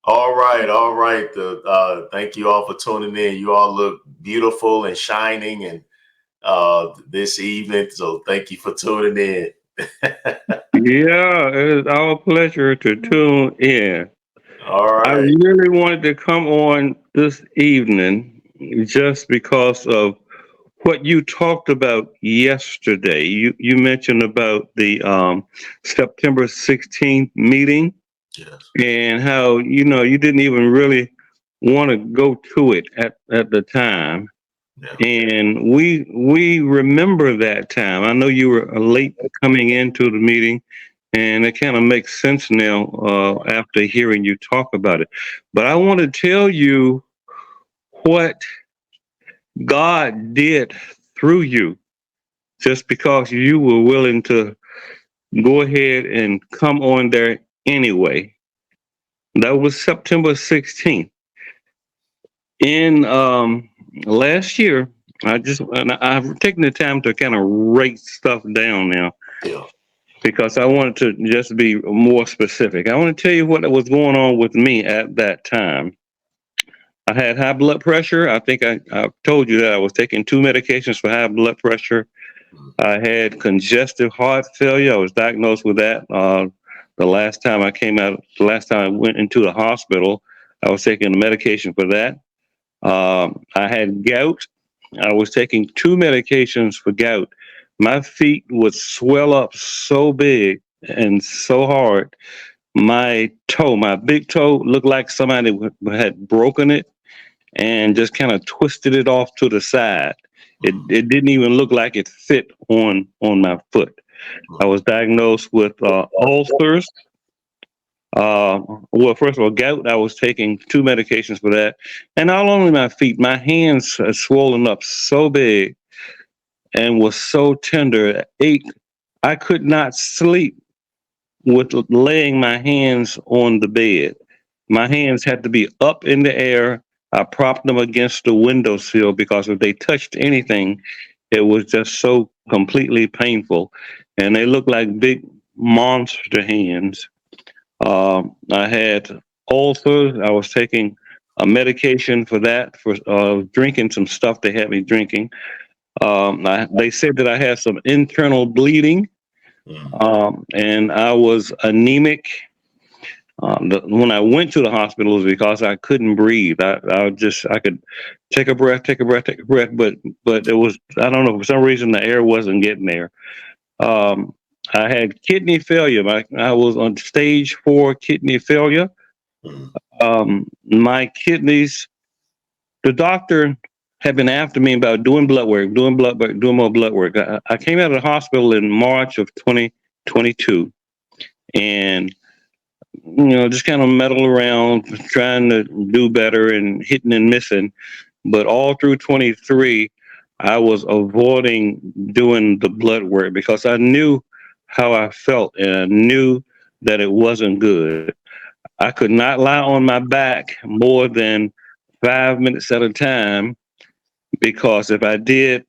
All right, all right. Thank you all for tuning in. You all look beautiful and shining and this evening. So thank you for tuning in. Yeah, it is our pleasure to tune in. All I right. really wanted to come on this evening just because of what you talked about yesterday. You mentioned about the September 16th meeting Yes. and how you didn't even really want to go to it at the time. Yeah. And we remember that time. I know you were late coming into the meeting, and it kind of makes sense now after hearing you talk about it. But I want to tell you what God did through you, just because you were willing to go ahead and come on there anyway. That was September 16th. In last year, I've taken the time to kind of write stuff down now Yeah. because I wanted to just be more specific. I want to tell you what was going on with me at that time. I had high blood pressure. I think I told you that I was taking two medications for high blood pressure. Mm. I had congestive heart failure. I was diagnosed with that. The last time I went into the hospital, I was taking the medication for that. I had gout. I was taking two medications for gout. My feet would swell up so big and so hard. My big toe, looked like somebody had broken it and just kind of twisted it off to the side. It didn't even look like it fit on my foot. I was diagnosed with ulcers. Well, first of all, gout. I was taking two medications for that, and not only my feet, my hands had swollen up so big and was so tender. It ached. I could not sleep with laying my hands on the bed. My hands had to be up in the air. I propped them against the windowsill because if they touched anything, it was just so completely painful. And they looked like big monster hands. I had ulcers. I was taking a medication for that, for drinking some stuff they had me drinking. They said that I had some internal bleeding, Mm. and I was anemic. When I went to the hospital, it was because I couldn't breathe. I could take a breath, take a breath, take a breath, but it was, I don't know, for some reason the air wasn't getting there. Um, I had kidney failure. I was on stage 4 kidney failure. Mm. My kidneys, the doctor had been after me about doing blood work, doing blood work, doing more blood work. I came out of the hospital in March of 2022, and just kind of meddle around, trying to do better and hitting and missing. But all through 23, I was avoiding doing the blood work because I knew how I felt and I knew that it wasn't good. I could not lie on my back more than 5 minutes at a time because if I did,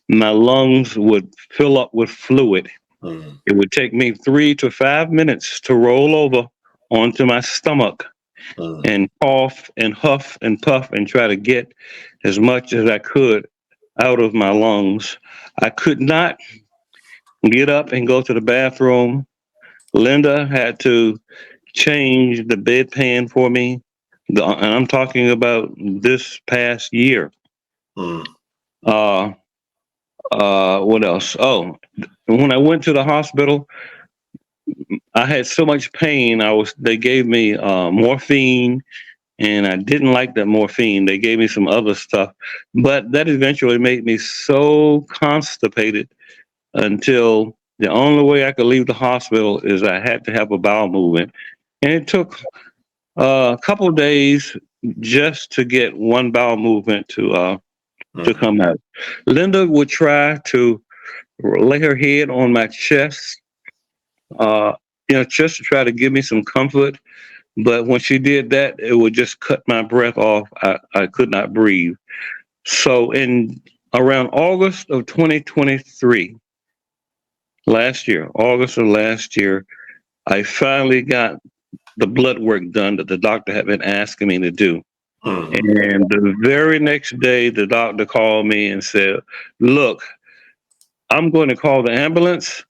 my lungs would fill up with fluid. Mm. It would take me 3 to 5 minutes to roll over onto my stomach Mm. and cough and huff and puff and try to get as much as I could out of my lungs. I could not get up and go to the bathroom. Linda had to change the bedpan for me. And I'm talking about this past year. Mm. Uh, what else? Oh, when I went to the hospital, I had so much pain. They gave me morphine, and I didn't like that morphine. They gave me some other stuff, but that eventually made me so constipated until the only way I could leave the hospital is I had to have a bowel movement, and it took a couple of days just to get one bowel movement to Mm. come out. Linda would try to lay her head on my chest, uh, just to try to give me some comfort. But when she did that, it would just cut my breath off. I could not breathe. So in around August of 2023, August of last year, I finally got the blood work done that the doctor had been asking me to do. Mhm. And the very next day, the doctor called me and said, look, I'm going to call the ambulance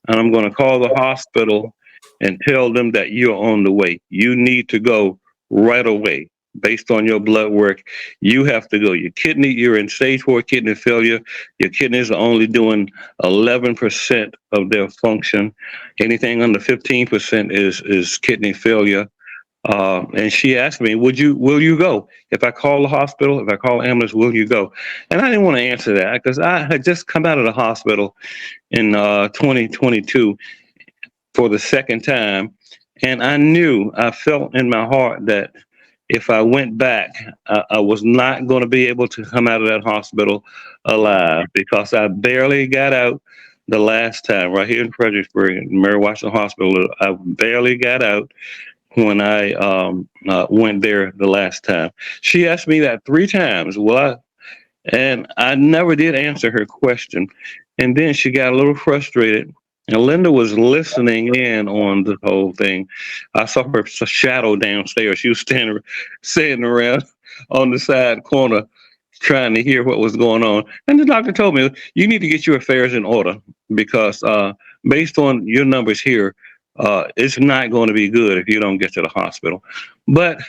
and I'm going to call the hospital and tell them that you're on the way. You need to go right away. Based on your blood work, you have to go. You're in stage 4 kidney failure. Your kidneys are only doing 11% of their function. Anything under 15% is kidney failure. And she asked me, will you go? If I call the hospital, if I call the ambulance, will you go? And I didn't want to answer that because I had just come out of the hospital in 2022 for the second time. And I felt in my heart that if I went back, I was not going to be able to come out of that hospital alive because I barely got out the last time right here in Fredericksburg, Mary Washington Hospital. I barely got out when I went there the last time. She asked me that 3 times. And I never did answer her question. And then she got a little frustrated. And Linda was listening in on the whole thing. I saw her shadow downstairs. She was sitting around on the side corner trying to hear what was going on. And the doctor told me, you need to get your affairs in order because based on your numbers here, it's not going to be good if you don't get to the hospital. But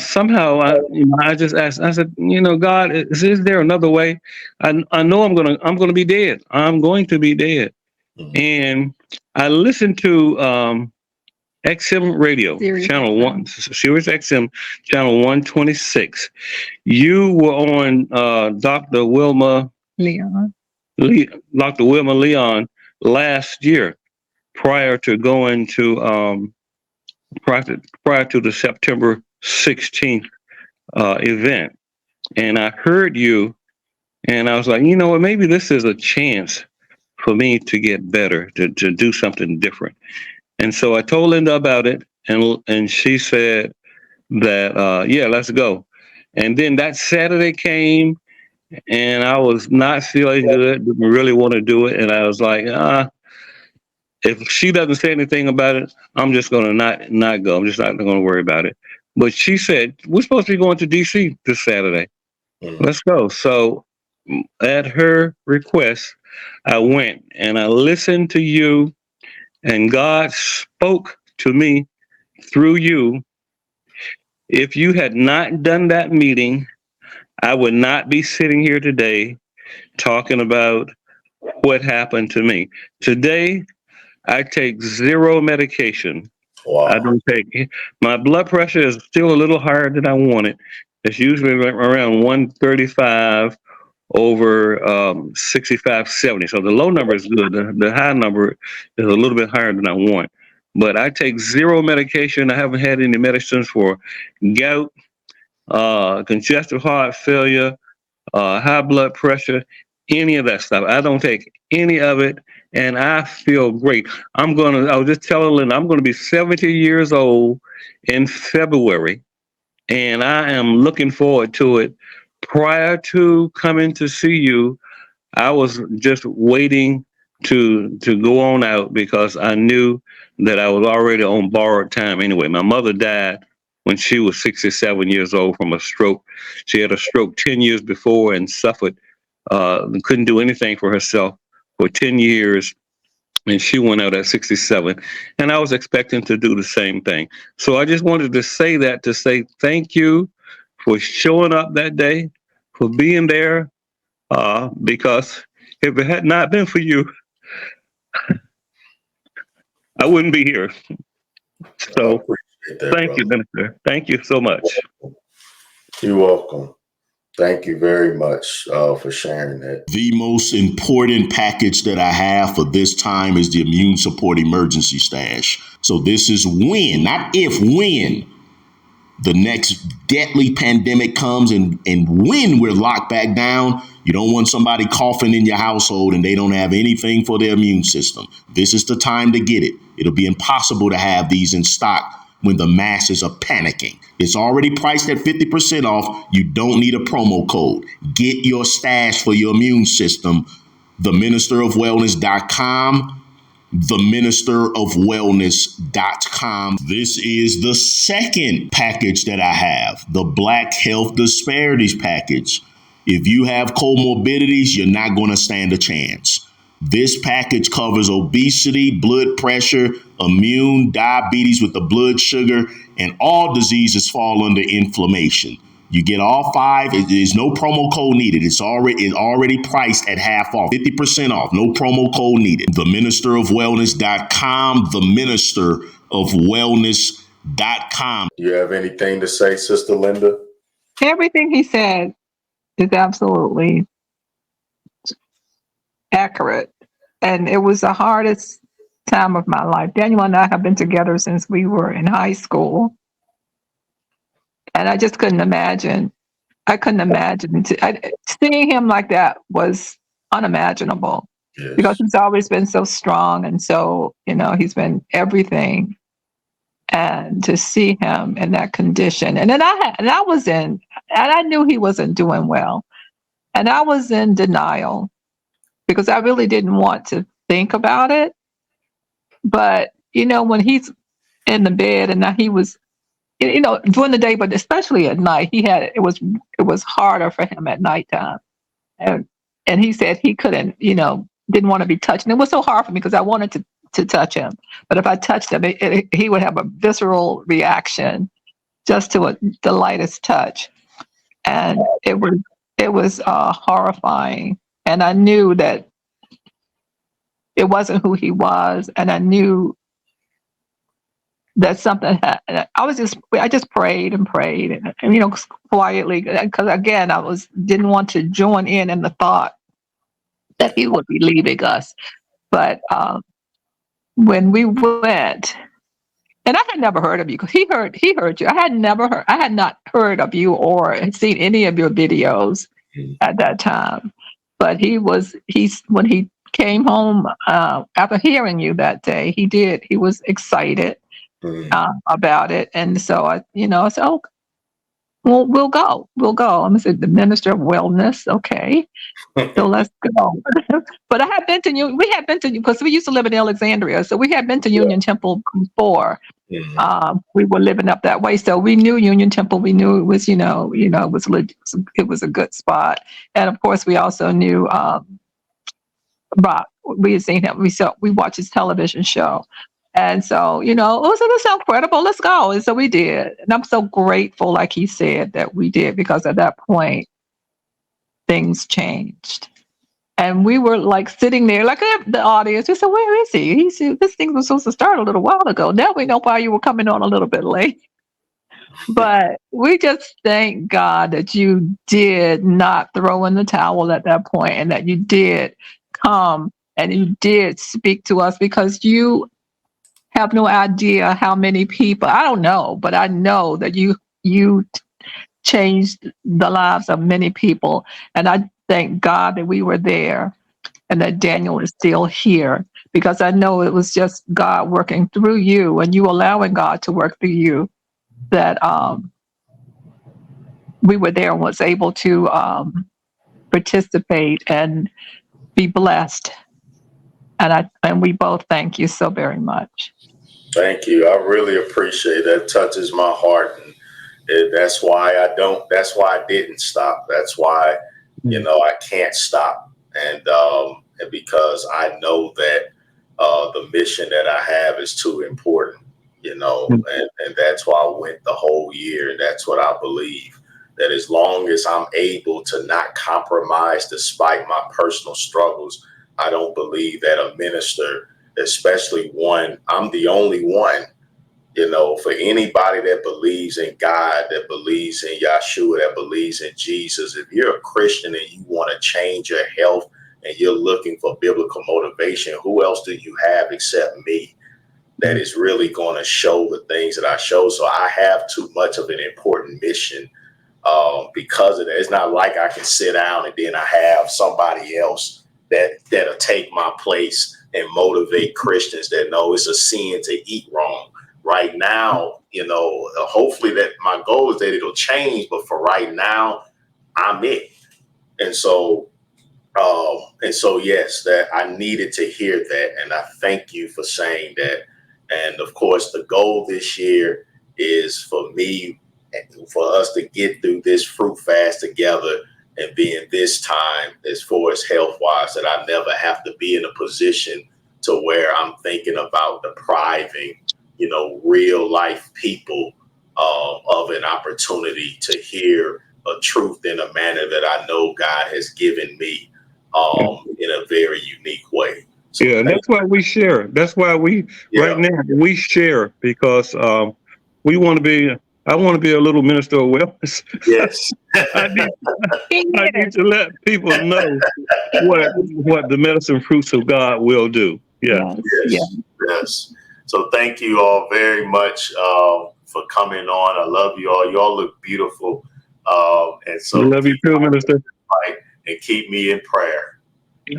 somehow I just asked. I said, God, is there another way? I know I'm gonna be dead. I'm going to be dead. Mhm. And I listened to XM radio, Sirius channel XM. 1, Sirius XM, channel 126. You were on Dr. Wilma Leon. Dr. Wilma Leon last year, prior to going to prior to the September 16th event. And I heard you, and I was like, you know what, maybe this is a chance for me to get better, to do something different. And so I told Linda about it, and she said that, yeah, let's go. And then that Saturday came, and I was not feeling good, didn't really want to do it. And I was like, if she doesn't say anything about it, I'm just going to not go. I'm just not going to worry about it. But she said, we're supposed to be going to DC this Saturday. Mhm. Let's go. So at her request, I went and I listened to you, and God spoke to me through you. If you had not done that meeting, I would not be sitting here today talking about what happened to me. Today, I take 0 medication. Wow. I don't take, my blood pressure is still a little higher than I want it. It's usually around 135 over 65, 70. So the low number is good. The high number is a little bit higher than I want. But I take 0 medication. I haven't had any medicines for gout, congestive heart failure, high blood pressure, any of that stuff. I don't take any of it, and I feel great. I was just telling Linda, I'm going to be 70 years old in February, and I am looking forward to it. Prior to coming to see you, I was just waiting to go on out because I knew that I was already on borrowed time anyway. My mother died when she was 67 years old from a stroke. She had a stroke 10 years before and suffered, couldn't do anything for herself for 10 years. And she went out at 67. And I was expecting to do the same thing. So I just wanted to say that to say thank you for showing up that day, for being there, because if it had not been for you, I wouldn't be here. I So appreciate that, thank you, brother. Minister. Thank you so much. You're welcome. Thank you very much for sharing that. The most important package that I have for this time is the Immune Support Emergency Stash. So this is when, not if, when the next deadly pandemic comes and when we're locked back down. You don't want somebody coughing in your household and they don't have anything for their immune system. This is the time to get it. It'll be impossible to have these in stock when the masses are panicking. It's already priced at 50% off. You don't need a promo code. Get your stash for your immune system. TheMinisterofWellness.com. theministerofwellness.com. This is the second package that I have, the Black Health Disparities package. If you have comorbidities, you're not going to stand a chance. This package covers obesity, blood pressure, immune, diabetes with the blood sugar, and all diseases fall under inflammation. You get all five. There's no promo code needed. It's already priced at half off, 50% off. No promo code needed. Theministerofwellness.com, theministerofwellness.com. You have anything to say, Sister Linda? Everything he said is absolutely accurate. And it was the hardest time of my life. Daniel and I have been together since we were in high school. And I just couldn't imagine. I couldn't imagine. Seeing him like that was unimaginable. Yes. Because he's always been so strong. And so, he's been everything. And to see him in that condition. And then I knew he wasn't doing well. And I was in denial because I really didn't want to think about it. But, when he's in the bed and he was, during the day, but especially at night, it was harder for him at nighttime. And he said he couldn't, didn't want to be touched. And it was so hard for me because I wanted to touch him. But if I touched him, he would have a visceral reaction just to the lightest touch. And it was horrifying. And I knew that it wasn't who he was. And I knew that something happened. I just prayed and prayed and quietly, because again, didn't want to join in the thought that he would be leaving us. But when we went, and I had never heard of you, because he heard you. I had not heard of you or seen any of your videos at that time. But when he came home after hearing you that day, he was excited about it. And so I said, oh, well, we'll go. I'm said the Minister of Wellness. Okay. So let's go. But I had been to you. We had been to you because we used to live in Alexandria. So we had been to Union Temple before. Mm-hmm. We were living up that way. So we knew Union Temple. We knew it was, it was a good spot. And of course we also knew Rock. We had seen him. We watched his television show. And so, it was so incredible. Let's go. And so we did. And I'm so grateful, like he said, that we did, because at that point, things changed. And we were like sitting there, like the audience. We said, where is he? He said, this thing was supposed to start a little while ago. Now we know why you were coming on a little bit late. But we just thank God that you did not throw in the towel at that point, and that you did come and you did speak to us, because you have no idea how many people, I don't know, but I know that you changed the lives of many people. And I thank God that we were there and that Daniel is still here, because I know it was just God working through you and you allowing God to work through you, that we were there and was able to participate and be blessed. And we both thank you so very much. Thank you. I really appreciate that. It touches my heart. And that's why I didn't stop. That's why, I can't stop. And because I know that the mission that I have is too important, and that's why I went the whole year. And that's what I believe, that as long as I'm able to not compromise despite my personal struggles, I don't believe that a minister, especially one, I'm the only one, for anybody that believes in God, that believes in Yahshua, that believes in Jesus. If you're a Christian and you want to change your health and you're looking for biblical motivation, who else do you have except me that is really going to show the things that I show? So I have too much of an important mission because of that. It's not like I can sit down and then I have somebody else that'll take my place and motivate Christians that know it's a sin to eat wrong. Right now, hopefully that my goal is that it'll change, but for right now, I'm it. And so And so, yes, that I needed to hear that. And I thank you for saying that. And of course, the goal this year is for me, for us to get through this fruit fast together and be in this time as far as health wise, that I never have to be in a position to where I'm thinking about depriving, real life people of an opportunity to hear a truth in a manner that I know God has given me in a very unique way. So Yeah, and that's why we share. That's why right now, we share because we want to be, I want to be a little minister of wellness. Yes. I need to let people know what the medicine fruits of God will do. Yeah. Yes. So thank you all very much for coming on. I love you all. You all look beautiful. And so I love you too, Minister. And keep me in prayer.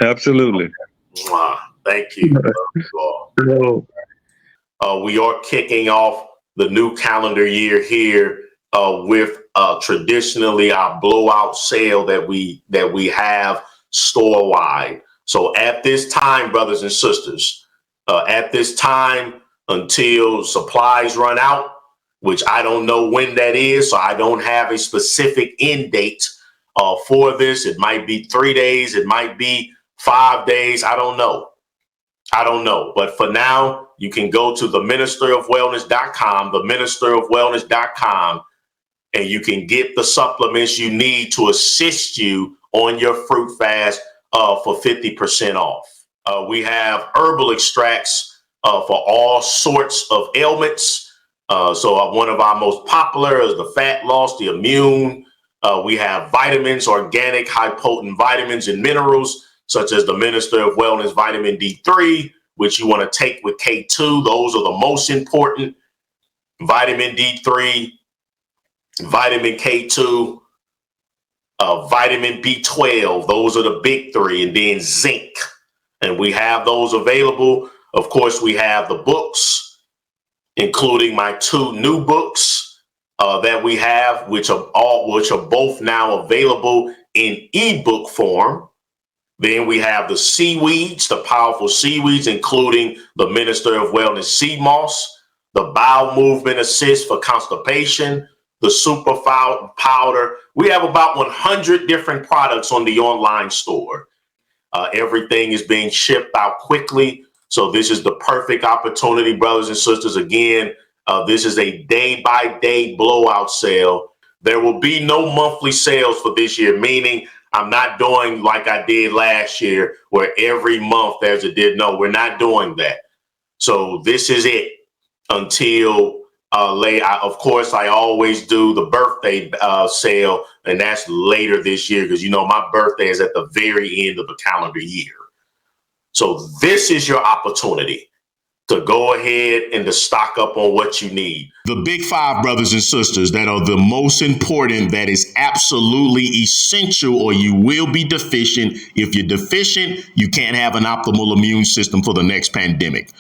Absolutely. Mwah. Thank you. Love you all. We are kicking off the new calendar year here with traditionally our blowout sale that we have store wide. So at this time, brothers and sisters, at this time until supplies run out, which I don't know when that is, so I don't have a specific end date for this. It might be 3 days, it might be 5 days. I don't know. But for now, you can go to theministerofwellness.com, and you can get the supplements you need to assist you on your fruit fast for 50% off. We have herbal extracts for all sorts of ailments. So one of our most popular is the fat loss, the immune. We have vitamins, organic, high potent vitamins and minerals, such as the Minister of Wellness vitamin D3, which you want to take with K2. Those are the most important. Vitamin D3, vitamin K2, vitamin B12. Those are the big three, and then zinc. And we have those available. Of course, we have the books, including my 2 new books that we have, which are both now available in ebook form. Then we have the seaweeds, the powerful seaweeds, including the Minister of Wellness sea moss, the bowel movement assist for constipation, the super powder. We have about 100 different products on the online store. Everything is being shipped out quickly. So this is the perfect opportunity, brothers and sisters. Again, this is a day-by-day blowout sale. There will be no monthly sales for this year, meaning I'm not doing like I did last year, where every month there's a did. No, we're not doing that. So this is it until late. Of course, I always do the birthday sale, and that's later this year because, my birthday is at the very end of the calendar year. So this is your opportunity to go ahead and to stock up on what you need. The big 5, brothers and sisters, that are the most important, that is absolutely essential, or you will be deficient. If you're deficient, you can't have an optimal immune system for the next pandemic.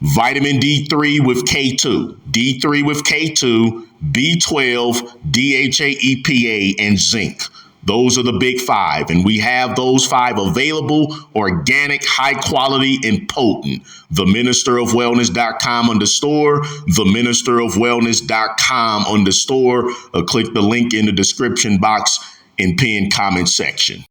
Vitamin D3 with K2, D3 with K2, B12, DHA, EPA, and zinc. Those are the big 5, and we have those 5 available, organic, high quality, and potent. TheMinisterOfWellness.com on the store, TheMinisterOfWellness.com on the store, or click the link in the description box and pinned comment section.